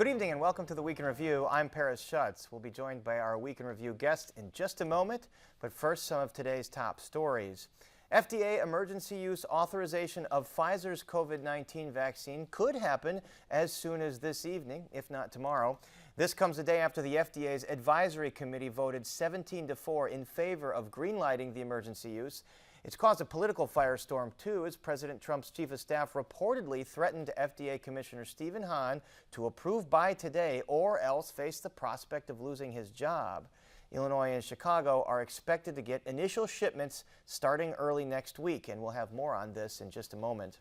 Good evening and welcome to the Week in Review. I'm Paris Schutz. We'll be joined by our Week in Review guest in just a moment, but first some of today's top stories. FDA emergency use authorization of Pfizer's COVID-19 vaccine could happen as soon as this evening, if not tomorrow. This comes a day after the FDA's advisory committee voted 17-4 in favor of greenlighting the emergency use. It's caused a political firestorm, too, as President Trump's chief of staff reportedly threatened FDA Commissioner Stephen Hahn to approve by today or else face the prospect of losing his job. Illinois and Chicago are expected to get initial shipments starting early next week, and we'll have more on this in just a moment.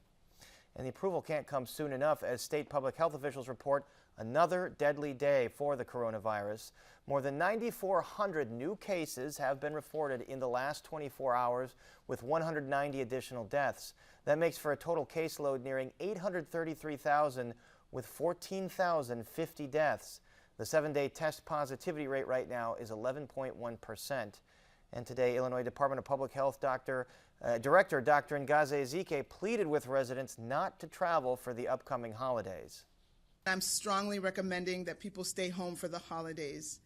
And the approval can't come soon enough as state public health officials report another deadly day for the coronavirus. More than 9,400 new cases have been reported in the last 24 hours, with 190 additional deaths. That makes for a total caseload nearing 833,000, with 14,050 deaths. The 7-day test positivity rate right now is 11.1%. And today, Illinois Department of Public Health Director Dr. Ngaze Ezike pleaded with residents not to travel for the upcoming holidays. I'm strongly recommending that people stay home for the holidays.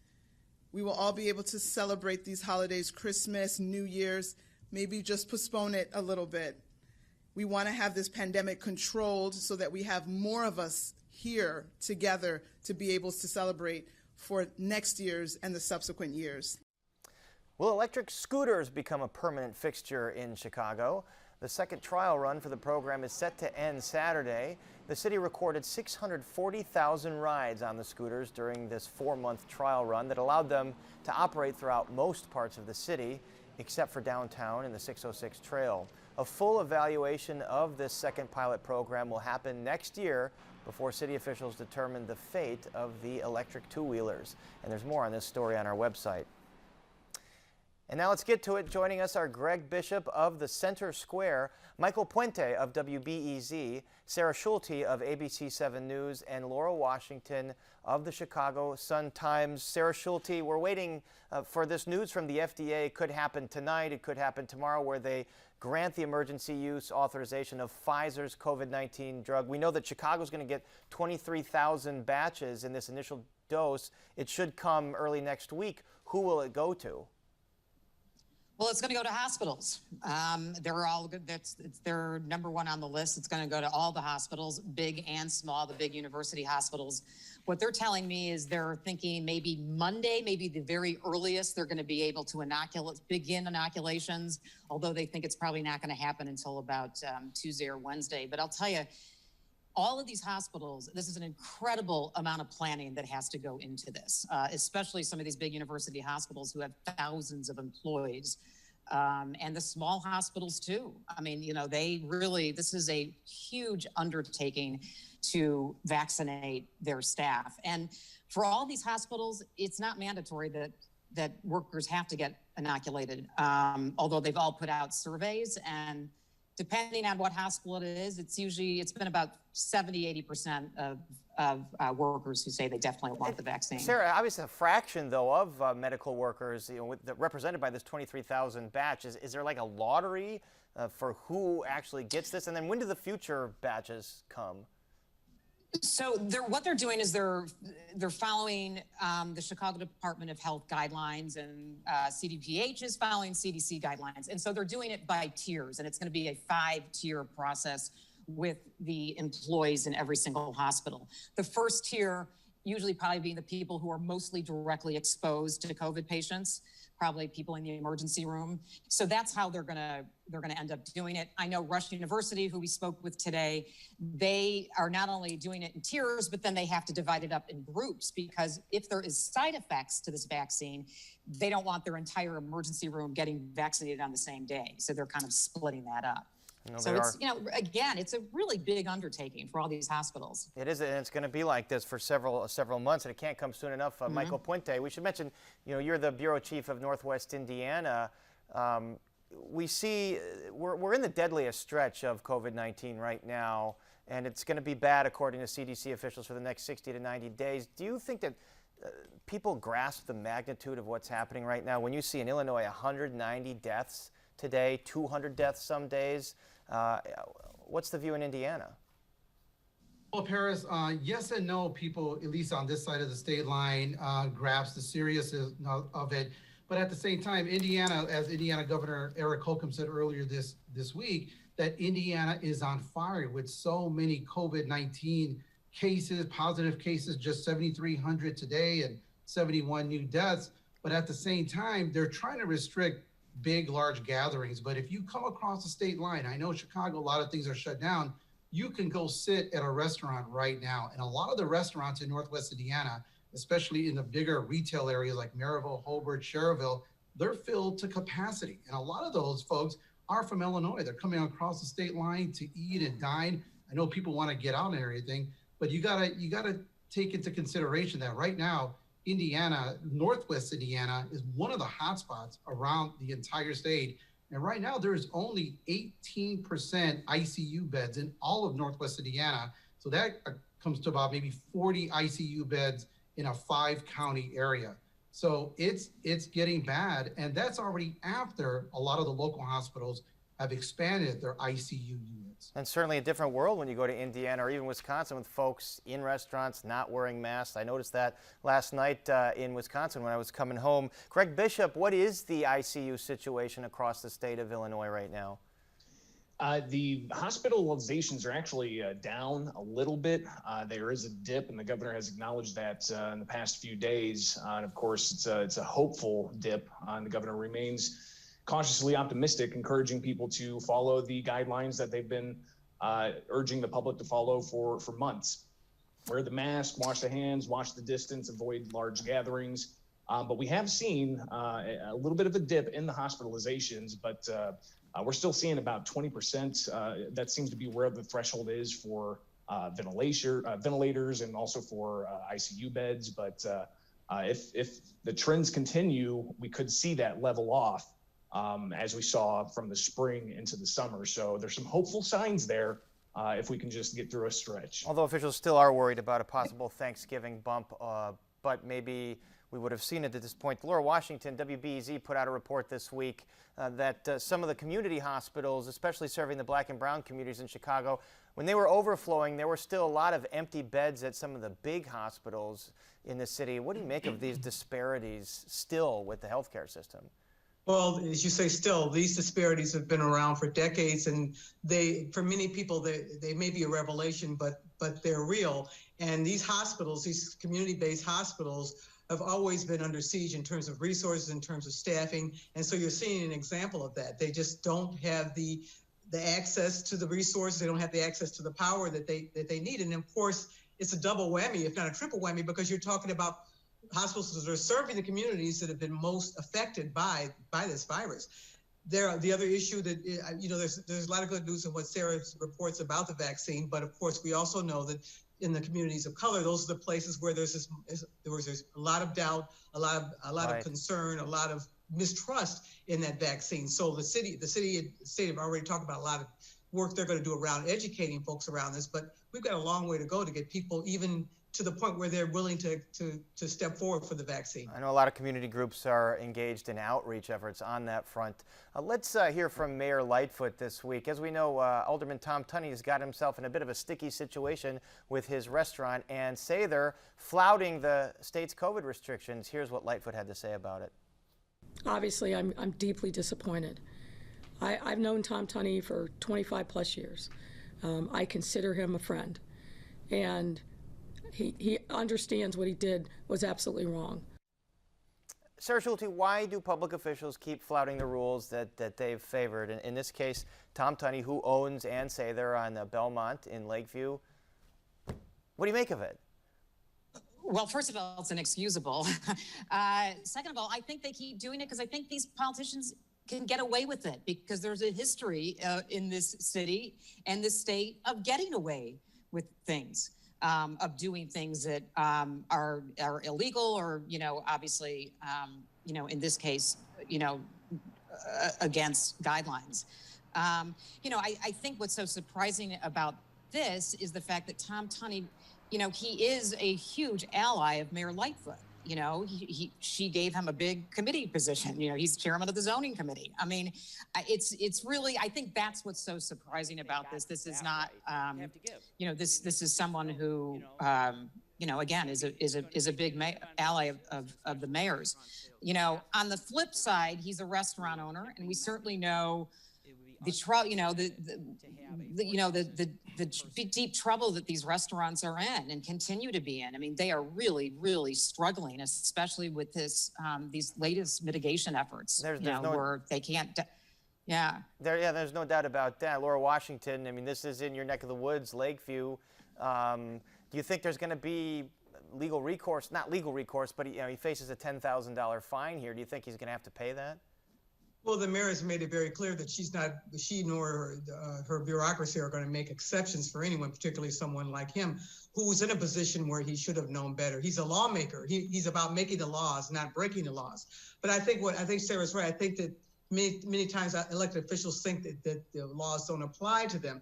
We will all be able to celebrate these holidays, Christmas, New Year's, maybe just postpone it a little bit. We want to have this pandemic controlled so that we have more of us here together to be able to celebrate for next year's and the subsequent years. Will electric scooters become a permanent fixture in Chicago? The second trial run for the program is set to end Saturday. The city recorded 640,000 rides on the scooters during this 4-month trial run that allowed them to operate throughout most parts of the city, except for downtown and the 606 trail. A full evaluation of this second pilot program will happen next year before city officials determine the fate of the electric two-wheelers. And there's more on this story on our website. And now let's get to it. Joining us are Greg Bishop of the Center Square, Michael Puente of WBEZ, Sarah Schulte of ABC 7 News, and Laura Washington of the Chicago Sun-Times. Sarah Schulte, we're waiting for this news from the FDA. It could happen tonight. It could happen tomorrow, where they grant the emergency use authorization of Pfizer's COVID-19 drug. We know that Chicago's going to get 23,000 batches in this initial dose. It should come early next week. Who will it go to? Well, it's going to go to hospitals. They're all good. It's their number one on the list. It's going to go to all the hospitals, big and small, the big university hospitals. What they're telling me is they're thinking maybe Monday, maybe the very earliest, they're going to be able to begin inoculations, although they think it's probably not going to happen until about Tuesday or Wednesday. But I'll tell you, all of these hospitals, this is an incredible amount of planning that has to go into this, especially some of these big university hospitals who have thousands of employees, and the small hospitals too. I mean, you know, this is a huge undertaking to vaccinate their staff. And for all these hospitals, it's not mandatory that workers have to get inoculated, although they've all put out surveys, and depending on what hospital it is, it's been about 70-80% of workers who say they definitely want the vaccine. Sarah, obviously a fraction, though, of medical workers, represented by this 23,000 batch. Is there like a lottery for who actually gets this? And then when do the future batches come? So what they're doing is they're following the Chicago Department of Health guidelines, and CDPH is following CDC guidelines. And so they're doing it by tiers, and it's going to be a 5-tier process with the employees in every single hospital. The first tier usually probably being the people who are mostly directly exposed to COVID patients, probably people in the emergency room. So that's how they're gonna end up doing it. I know Rush University, who we spoke with today, they are not only doing it in tiers, but then they have to divide it up in groups, because if there is side effects to this vaccine, they don't want their entire emergency room getting vaccinated on the same day. So they're kind of splitting that up. So it's, again, it's a really big undertaking for all these hospitals. It is, and it's going to be like this for several months, and it can't come soon enough. Michael Puente, we should mention, you're the bureau chief of Northwest Indiana. We see we're in the deadliest stretch of COVID-19 right now, and it's going to be bad according to CDC officials for the next 60 to 90 days. Do you think that people grasp the magnitude of what's happening right now? When you see in Illinois 190 deaths today, 200 deaths some days, what's the view in Indiana? Well, Paris, yes and no. People, at least on this side of the state line, grasp the seriousness of it. But at the same time, Indiana, as Indiana Governor Eric Holcomb said earlier this week, that Indiana is on fire with so many COVID-19 cases, positive cases, just 7,300 today and 71 new deaths. But at the same time, they're trying to restrict big, large gatherings. But if you come across the state line, I know Chicago, a lot of things are shut down. You can go sit at a restaurant right now. And a lot of the restaurants in Northwest Indiana, especially in the bigger retail areas like Maryville, Hobart, Cherville, they're filled to capacity. And a lot of those folks are from Illinois. They're coming across the state line to eat and dine. I know people want to get out and everything, but you gotta take into consideration that right now, Indiana, Northwest Indiana is one of the hotspots around the entire state. And right now there is only 18% ICU beds in all of Northwest Indiana. So that comes to about maybe 40 ICU beds in a 5-county area. So it's getting bad. And that's already after a lot of the local hospitals have expanded their ICU units. And certainly a different world when you go to Indiana or even Wisconsin with folks in restaurants not wearing masks. I noticed that last night in Wisconsin when I was coming home. Greg Bishop, what is the ICU situation across the state of Illinois right now? The hospitalizations are actually down a little bit. There is a dip, and the governor has acknowledged that in the past few days. And of course, it's a hopeful dip. And the governor remains cautiously optimistic, encouraging people to follow the guidelines that they've been urging the public to follow for months. Wear the mask, wash the hands, watch the distance, avoid large gatherings. But we have seen a little bit of a dip in the hospitalizations, but we're still seeing about 20%. That seems to be where the threshold is for ventilators and also for ICU beds. But if the trends continue, we could see that level off as we saw from the spring into the summer. So there's some hopeful signs there if we can just get through a stretch. Although officials still are worried about a possible Thanksgiving bump, but maybe we would have seen it at this point. Laura Washington, WBEZ, put out a report this week that some of the community hospitals, especially serving the black and brown communities in Chicago, when they were overflowing, there were still a lot of empty beds at some of the big hospitals in the city. What do you make of these disparities still with the healthcare system? Well, as you say, still, these disparities have been around for decades, and for many people, they may be a revelation, but they're real. And these hospitals, these community-based hospitals, have always been under siege in terms of resources, in terms of staffing. And so you're seeing an example of that. They just don't have the access to the resources. They don't have the access to the power that they need. And of course, it's a double whammy, if not a triple whammy, because you're talking about hospitals that are serving the communities that have been most affected by this virus. The other issue that, there's a lot of good news in what Sarah reports about the vaccine, but of course we also know that in the communities of color, those are the places where there's a lot of doubt, a lot of concern, a lot of mistrust in that vaccine. So the state have already talked about a lot of work they're going to do around educating folks around this, but we've got a long way to go to get people even to the point where they're willing to step forward for the vaccine. I know a lot of community groups are engaged in outreach efforts on that front. Let's hear from Mayor Lightfoot this week. As we know, Alderman Tom Tunney has got himself in a bit of a sticky situation with his restaurant, and say they're flouting the state's COVID restrictions. Here's what Lightfoot had to say about it. Obviously, I'm deeply disappointed. I've known Tom Tunney for 25 plus years. I consider him a friend, and he understands what he did was absolutely wrong. Sarah Schulte, why do public officials keep flouting the rules that they've favored? In this case, Tom Tunney, who owns and say they're on Belmont in Lakeview. What do you make of it? Well, first of all, it's inexcusable. Second of all, I think they keep doing it because I think these politicians can get away with it because there's a history in this city and this state of getting away with things. Of doing things that are illegal or, obviously, in this case, against guidelines. I think what's so surprising about this is the fact that Tom Tunney, he is a huge ally of Mayor Lightfoot. she gave him a big committee position. He's chairman of the zoning committee. I mean, it's really, I think that's what's so surprising about this. This is not, this is someone who, again, is a big ally of the mayor's. On the flip side, he's a restaurant owner, and we certainly know the deep trouble that these restaurants are in and continue to be in. I mean, they are really, really struggling, especially with these latest mitigation efforts. Where they can't. There's no doubt about that. Laura Washington, I mean, this is in your neck of the woods, Lakeview. Do you think there's going to be legal recourse? Not legal recourse, but he faces a $10,000 fine here. Do you think he's going to have to pay that? Well, the mayor has made it very clear that she nor her bureaucracy are going to make exceptions for anyone, particularly someone like him, who's in a position where he should have known better. He's a lawmaker. He's about making the laws, not breaking the laws. But I think Sarah's right. I think that many times elected officials think that the laws don't apply to them.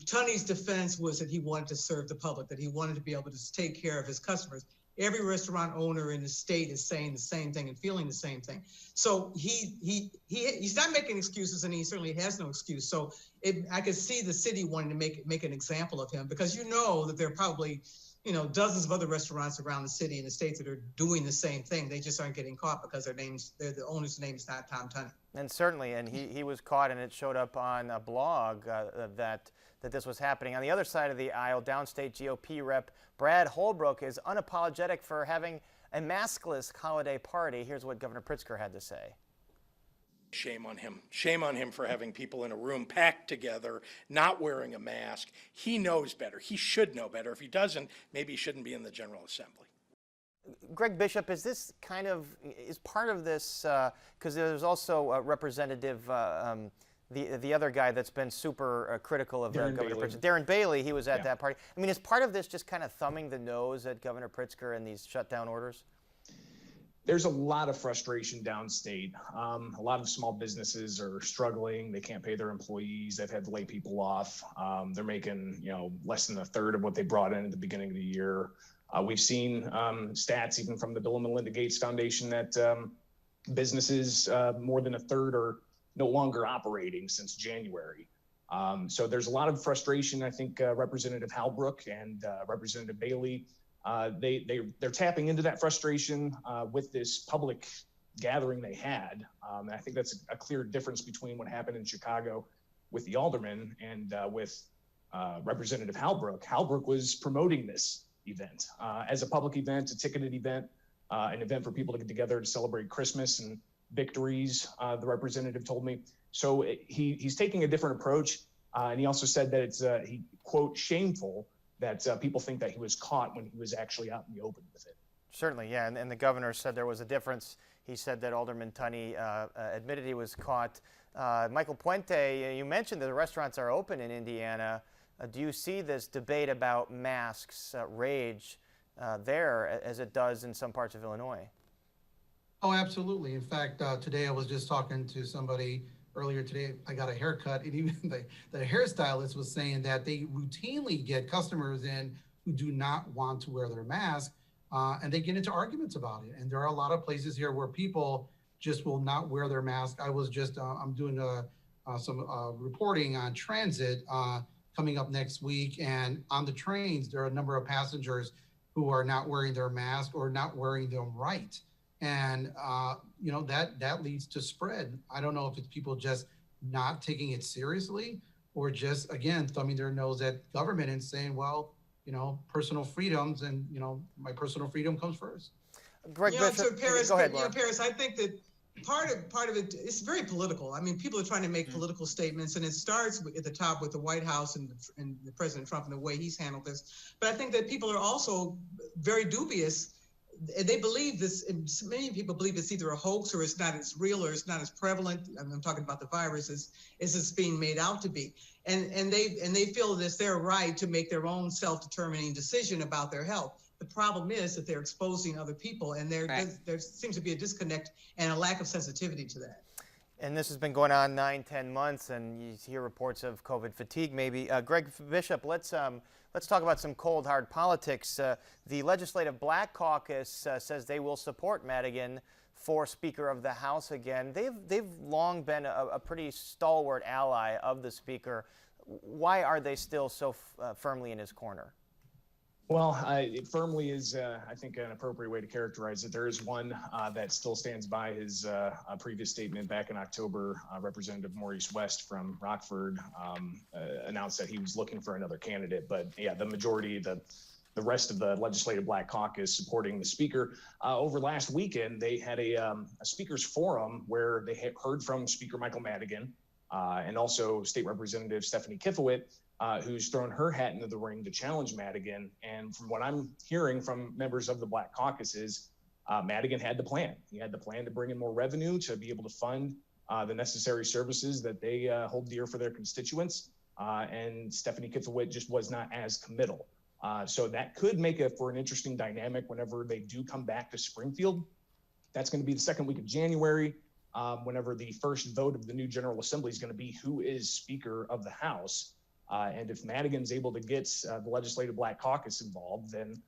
Tunney's defense was that he wanted to serve the public, that he wanted to be able to take care of his customers. Every restaurant owner in the state is saying the same thing and feeling the same thing. So he's not making excuses, and he certainly has no excuse. So I could see the city wanting to make an example of him, because that there are probably dozens of other restaurants around the city and the states that are doing the same thing. They just aren't getting caught because the owner's name is not Tom Tunney. And certainly, and he was caught, and it showed up on a blog that this was happening. On the other side of the aisle, downstate GOP rep Brad Holbrook is unapologetic for having a maskless holiday party. Here's what Governor Pritzker had to say. Shame on him. Shame on him for having people in a room packed together, not wearing a mask. He knows better. He should know better. If he doesn't, maybe he shouldn't be in the General Assembly. Greg Bishop, is part of this, because there's also a representative, the other guy that's been super critical of Governor Pritzker, Darren Bailey, he was at that party. I mean, is part of this just kind of thumbing the nose at Governor Pritzker and these shutdown orders? There's a lot of frustration downstate. A lot of small businesses are struggling. They can't pay their employees. They've had to lay people off. They're making, less than a third of what they brought in at the beginning of the year. We've seen stats even from the Bill and Melinda Gates Foundation that businesses, more than a third, are no longer operating since January. So there's a lot of frustration. I think Representative Halbrook and Representative Bailey, they're tapping into that frustration with this public gathering they had. And I think that's a clear difference between what happened in Chicago with the aldermen and with Representative Halbrook. Halbrook was promoting this event as a public event, a ticketed event, an event for people to get together to celebrate Christmas and victories, the representative told me. So he's taking a different approach. And he also said that it's, he quote, shameful that people think that he was caught when he was actually out in the open with it. Certainly, yeah. And the governor said there was a difference. He said that Alderman Tunney admitted he was caught. Michael Puente, you mentioned that the restaurants are open in Indiana. Do you see this debate about masks rage there as it does in some parts of Illinois? Oh, absolutely. In fact, today I was just talking to somebody earlier today. I got a haircut, and even the hairstylist was saying that they routinely get customers in who do not want to wear their mask, and they get into arguments about it. And there are a lot of places here where people just will not wear their mask. I was just, I'm doing some reporting on transit coming up next week, and on the trains, there are a number of passengers who are not wearing their mask or not wearing them right. And, that leads to spread. I don't know if it's people just not taking it seriously or just, again, thumbing their nose at government and saying, well, personal freedoms and, my personal freedom comes first. Greg Bishop, so Paris, go ahead, Paris, I think that part of it, it's very political. I mean, people are trying to make political statements, and it starts at the top with the White House and the President Trump and the way he's handled this. But I think that people are also very dubious. They believe this, and many people believe it's either a hoax or it's not as real or it's not as prevalent. I'm talking about the virus as it's being made out to be. And they feel that it's their right to make their own self-determining decision about their health. The problem is that they're exposing other people, and there seems to be a disconnect and a lack of sensitivity to that. And this has been going on 9, 10 months, and you hear reports of COVID fatigue maybe. Greg Bishop, let's talk about some cold, hard politics. The Legislative Black Caucus says they will support Madigan for Speaker of the House again. They've long been a pretty stalwart ally of the Speaker. Why are they still so firmly in his corner? Well, it firmly is, I think, an appropriate way to characterize it. There is one that still stands by his previous statement back in October. Representative Maurice West from Rockford announced that he was looking for another candidate. But yeah, the majority, the rest of the Legislative Black Caucus supporting the Speaker. Over last weekend, they had a Speaker's Forum where they heard from Speaker Michael Madigan and also State Representative Stephanie Kifowit, who's thrown her hat into the ring to challenge Madigan. And from what I'm hearing from members of the Black Caucus is Madigan had the plan. He had the plan to bring in more revenue to be able to fund the necessary services that they hold dear for their constituents. And Stephanie Kifowit just was not as committal. So that could make it for an interesting dynamic whenever they do come back to Springfield. That's going to be the second week of January, whenever the first vote of the new General Assembly is going to be who is Speaker of the House. And if Madigan's able to get the Legislative Black Caucus involved, then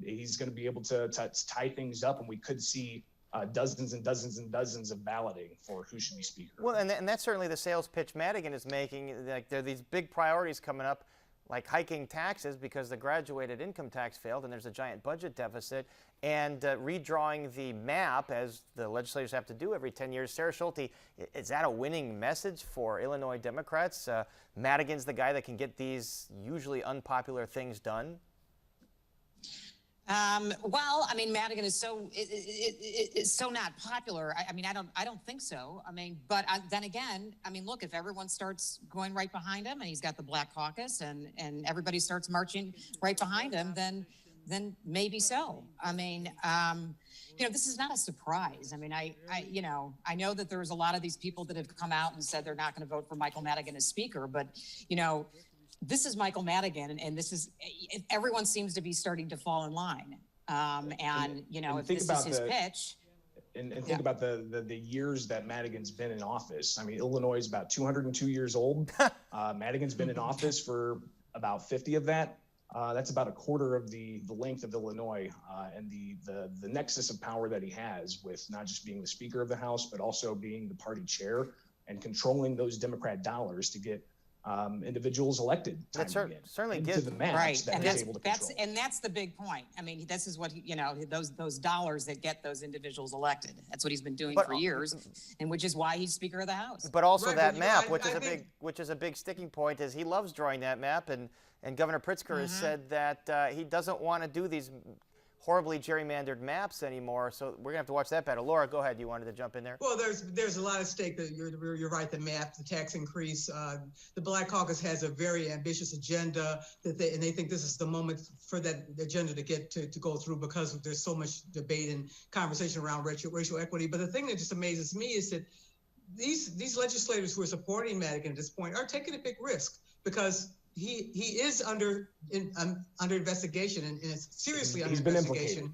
he's going to be able to tie things up, and we could see dozens and dozens and dozens of balloting for who should be Speaker. Well, and that's certainly the sales pitch Madigan is making. Like, there are these big priorities coming up, like hiking taxes because the graduated income tax failed and there's a giant budget deficit, and redrawing the map, as the legislators have to do every 10 years. Sarah Schulte, is that a winning message for Illinois Democrats? Madigan's the guy that can get these usually unpopular things done? Well, I mean, Madigan is so not popular. I mean, I don't think so. I mean, but then again, I mean, look, if everyone starts going right behind him, and he's got the Black Caucus, and everybody starts marching right behind him, then maybe so. I mean, this is not a surprise. I mean, I know that there's a lot of these people that have come out and said they're not going to vote for Michael Madigan as Speaker, but this is Michael Madigan, and everyone seems to be starting to fall in line. If this is his pitch. And think about the years that Madigan's been in office. I mean, Illinois is about 202 years old. Madigan's been in office for about 50 of that. That's about a quarter of the length of Illinois, and the nexus of power that he has with not just being the Speaker of the House, but also being the party chair and controlling those Democrat dollars to get individuals elected. That certainly gives gives the match right, that he's able to control. And that's the big point. I mean, this is what those dollars that get those individuals elected. That's what he's been doing for years, and which is why he's Speaker of the House. But also that map, which is a big sticking point, is he loves drawing that map, and Governor Pritzker has said that he doesn't want to do these horribly gerrymandered maps anymore. So we're gonna have to watch that battle. Laura, go ahead. You wanted to jump in there. Well, there's a lot at stake. That you're right. The map, the tax increase. The Black Caucus has a very ambitious agenda and they think this is the moment for that agenda to get to go through because there's so much debate and conversation around racial equity. But the thing that just amazes me is that these legislators who are supporting Madigan at this point are taking a big risk because he is under investigation and is seriously under investigation.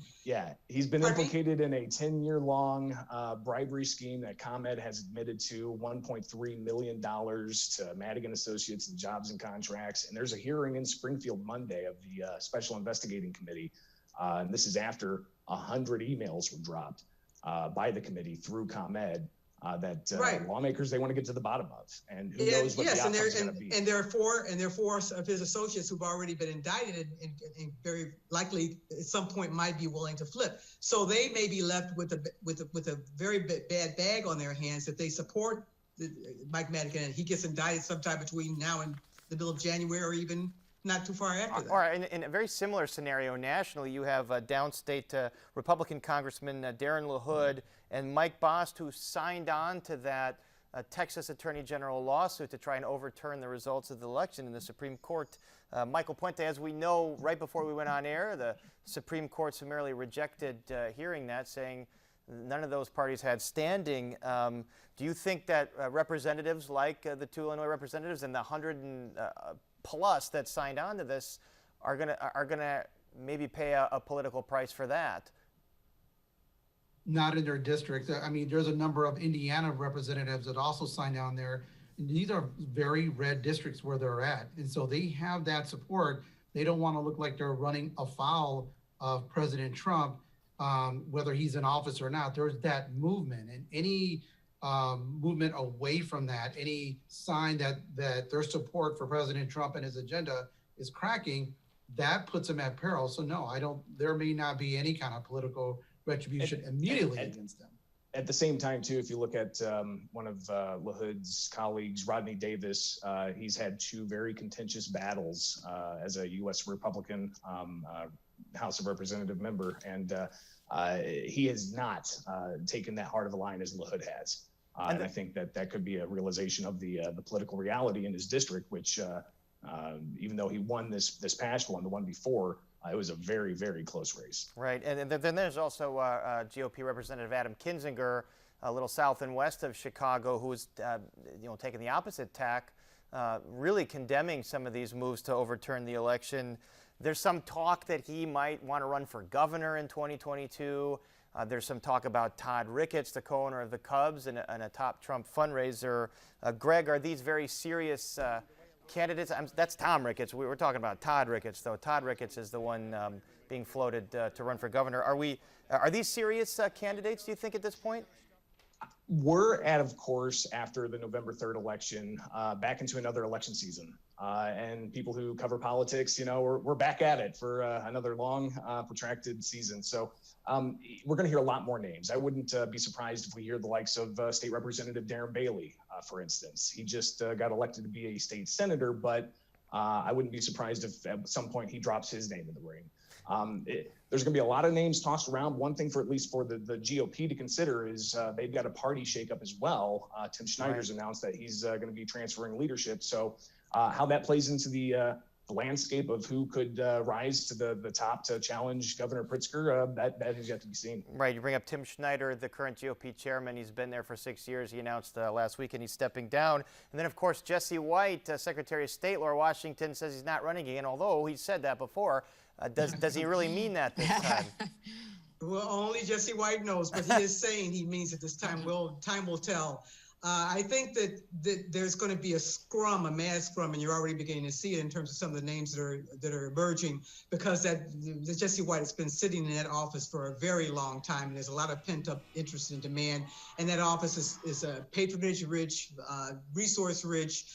He's been implicated in a 10-year-long bribery scheme that ComEd has admitted to, $1.3 million to Madigan Associates and Jobs and Contracts. And there's a hearing in Springfield Monday of the Special Investigating Committee. And this is after 100 emails were dropped by the committee through ComEd. That lawmakers, they want to get to the bottom of, and who knows what the outcome's going to be. And there are four of his associates who've already been indicted and very likely at some point might be willing to flip. So they may be left with a very bad bag on their hands if they support Mike Madigan and he gets indicted sometime between now and the middle of January or even not too far after that. All right, in a very similar scenario nationally, you have downstate Republican Congressman Darren LaHood and Mike Bost, who signed on to that Texas Attorney General lawsuit to try and overturn the results of the election in the Supreme Court. Michael Puente, as we know, right before we went on air, the Supreme Court summarily rejected hearing that, saying none of those parties had standing. Do you think that representatives like the two Illinois representatives and the 100 plus that signed on to this are gonna maybe pay a political price for that? not in their district. I mean, there's a number of Indiana representatives that also signed on there. And these are very red districts where they're at. And so they have that support. They don't want to look like they're running afoul of President Trump, whether he's in office or not. There's that movement, and any movement away from that, any sign that their support for President Trump and his agenda is cracking, that puts them at peril. So no, I don't. There may not be any kind of political retribution immediately against them. At the same time, too, if you look at one of LaHood's colleagues, Rodney Davis, he's had two very contentious battles as a U.S. Republican House of Representative member, and he has not taken that hard of a line as LaHood has. And I think that could be a realization of the political reality in his district, which even though he won this past one, the one before, it was a very, very close race. Right, and then there's also GOP Representative Adam Kinzinger, a little south and west of Chicago, who's taking the opposite tack, really condemning some of these moves to overturn the election. There's some talk that he might want to run for governor in 2022. There's some talk about Todd Ricketts, the co-owner of the Cubs, and a top Trump fundraiser. Greg, are these very serious candidates? That's Tom Ricketts. We were talking about Todd Ricketts, though. Todd Ricketts is the one being floated to run for governor. Are these serious candidates, do you think, at this point? We're at, of course, after the November 3rd election, back into another election season. And people who cover politics, we're back at it for another long, protracted season. So we're going to hear a lot more names. I wouldn't be surprised if we hear the likes of State Representative Darren Bailey, for instance. He just got elected to be a state senator, but I wouldn't be surprised if at some point he drops his name in the ring. There's going to be a lot of names tossed around. One thing for the GOP to consider is they've got a party shakeup as well. Tim Schneider's announced that he's going to be transferring leadership. So how that plays into the landscape of who could rise to the top to challenge Governor Pritzker, that has yet to be seen. Right. You bring up Tim Schneider, the current GOP chairman. He's been there for 6 years. He announced last week and he's stepping down. And then, of course, Jesse White, Secretary of State, Laura Washington, says he's not running again, although he said that before. Does he really mean that this time? Well, only Jesse White knows, but he is saying he means it this time. Time will tell. I think that there's going to be a mad scrum, and you're already beginning to see it in terms of some of the names that are emerging, because that Jesse White has been sitting in that office for a very long time, and there's a lot of pent-up interest and demand. And that office is a patronage-rich, resource-rich,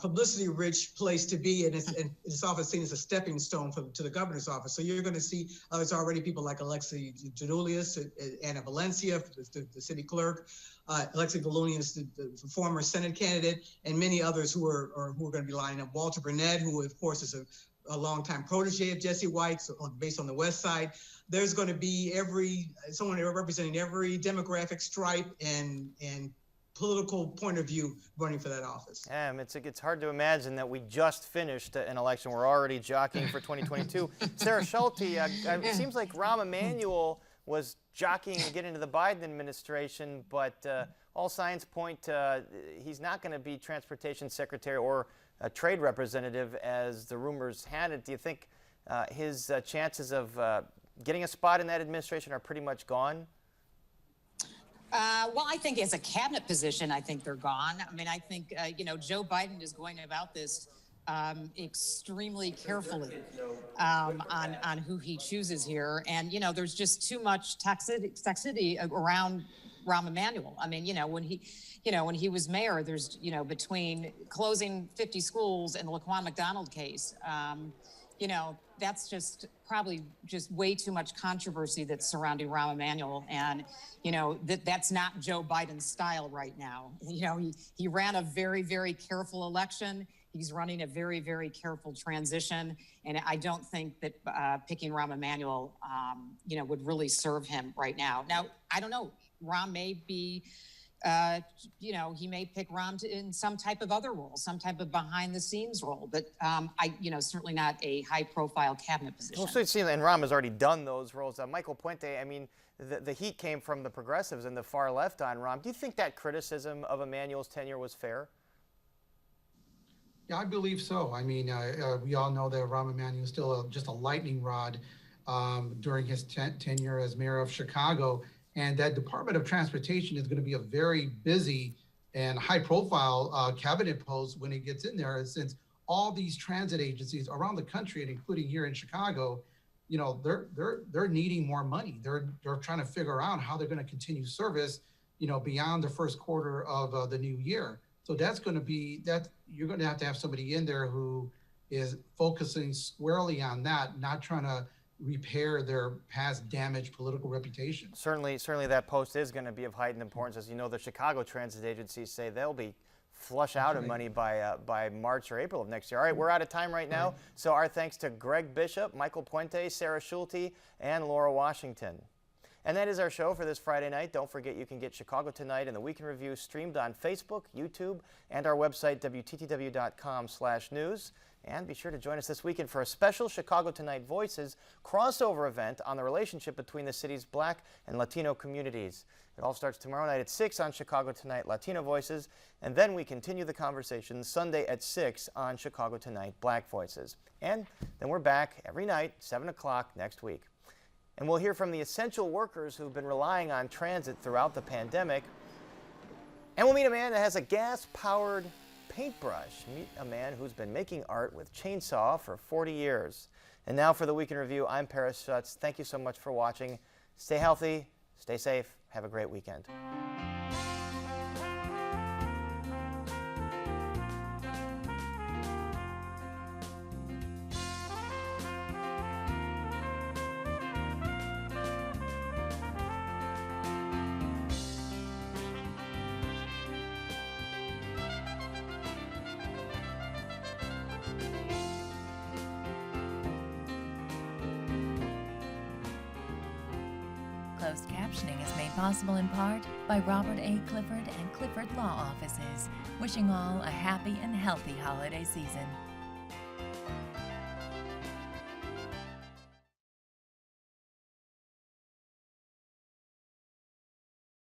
publicity-rich place to be, and it's often seen as a stepping stone to the governor's office. So you're going to see there's already people like Alexi Janulius, Anna Valencia, the city clerk, Alexi Volunius, the former Senate candidate, and many others who are going to be lining up. Walter Burnett, who of course is a longtime protege of Jesse White, based on the West Side. There's going to be someone representing every demographic stripe and political point of view running for that office. It's hard to imagine that we just finished an election. We're already jockeying for 2022. Sarah Schulte, it seems like Rahm Emanuel was jockeying to get into the Biden administration, but all signs point to he's not going to be transportation secretary or a trade representative as the rumors had it. Do you think his chances of getting a spot in that administration are pretty much gone? Well, I think as a cabinet position, I think they're gone. I mean, I think, Joe Biden is going about this extremely carefully on who he chooses here. And, there's just too much toxicity around Rahm Emanuel. I mean, when he was mayor, there's, between closing 50 schools and the Laquan McDonald case, that's just probably just way too much controversy that's surrounding Rahm Emanuel. And, that's not Joe Biden's style right now. He ran a very, very careful election. He's running a very, very careful transition. And I don't think that picking Rahm Emanuel, would really serve him right now. Now, I don't know. Rahm may be, he may pick Rahm in some type of other role, some type of behind-the-scenes role, but certainly not a high-profile cabinet position. Well, so it seems, and Rahm has already done those roles. Michael Puente, I mean, the heat came from the progressives and the far left on Rahm. Do you think that criticism of Emanuel's tenure was fair? Yeah, I believe so. I mean, we all know that Rahm Emanuel is still just a lightning rod during his tenure as mayor of Chicago. And that Department of Transportation is going to be a very busy and high-profile cabinet post when it gets in there, since all these transit agencies around the country, and including here in Chicago, you know, they're needing more money. They're trying to figure out how they're going to continue service, you know, beyond the first quarter of the new year. So that's going to be that you're going to have somebody in there who is focusing squarely on that, not trying to repair their past damaged political reputation. Certainly that post is going to be of heightened importance. As you know, the Chicago transit agencies say they'll be flush out of money by March or April of next year. All right, we're out of time right now. So our thanks to Greg Bishop, Michael Puente, Sarah Schulte, and Laura Washington. And that is our show for this Friday night. Don't forget you can get Chicago Tonight and the Week in Review streamed on Facebook, YouTube, and our website, WTTW.com/news. And be sure to join us this weekend for a special Chicago Tonight Voices crossover event on the relationship between the city's Black and Latino communities. It all starts tomorrow night at 6 on Chicago Tonight Latino Voices, and then we continue the conversation Sunday at 6 on Chicago Tonight Black Voices. And then we're back every night, 7 o'clock next week. And we'll hear from the essential workers who've been relying on transit throughout the pandemic. And we'll meet a man that has a gas-powered paintbrush. Meet a man who's been making art with chainsaw for 40 years. And now for the Week in Review, I'm Paris Schutz. Thank you so much for watching. Stay healthy, stay safe, have a great weekend. Closed captioning is made possible in part by Robert A. Clifford and Clifford Law Offices, wishing all a happy and healthy holiday season.